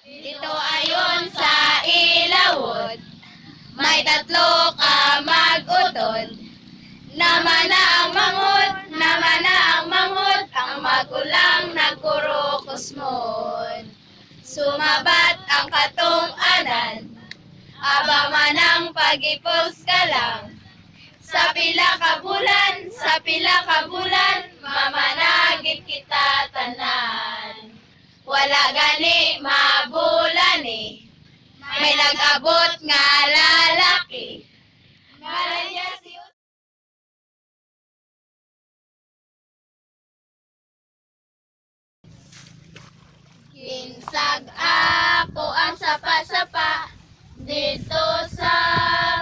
Dito ayon sa ilawod, may tatlo ka mag-utod. Namana ang mangut, ang magulang nagkurukusmon. Sumabat ang katong-anan, aba manang pag-ipos ka lang. Sa pila ka bulan, mamanagit kita tanan. Wala gani mabulan may nag-abot nga lalaki. Ngalan niya si Kinsag ako ang sapa-sapa dito sa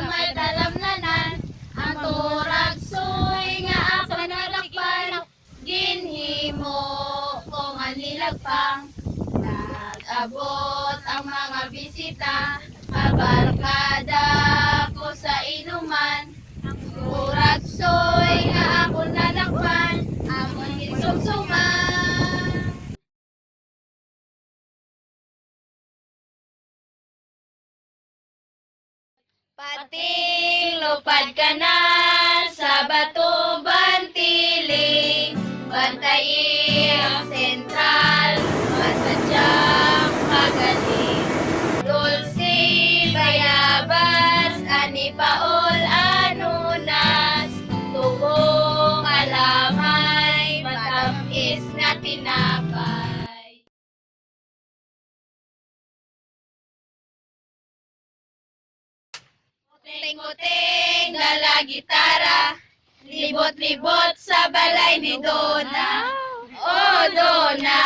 may talamnanan. Ang turag suy nga ako nalakpan, ginhimo ko nga nilagpang. Nag-abot ang mga bisita, kabarkada ko sa inuman. Ang turag suy nga ako nalakpan, amon ginsumsuman. Pating lupad ka na sa bato bantiling, bantayin ang sentral, masadyang magaling. Dulce bayabas, ani paol anunas, tubong alamay, matamis na tinapay. Kuting-kuting dala gitara, libot-libot sa balay ni Dona. Oh Dona,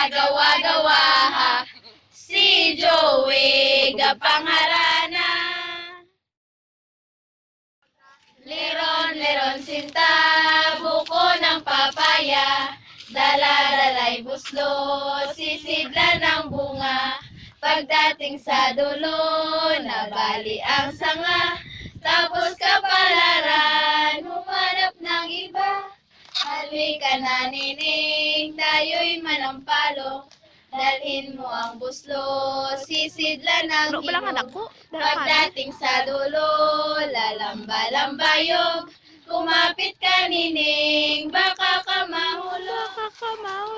gawa-gawa ha, si Joey gapangharana. Liron-liron sinta, buko ng papaya, dala-dalay buslo, sisidlan ng bunga. Pagdating sa dulo, nabali ang sanga, tapos kapalaran, humanap ng iba. Halika na nining, tayo'y manampalo, dalhin mo ang buslo, sisidlan ng ilog. Pagdating sa dulo, lalamba-lambayog, kumapit ka nining, baka ka mahulog.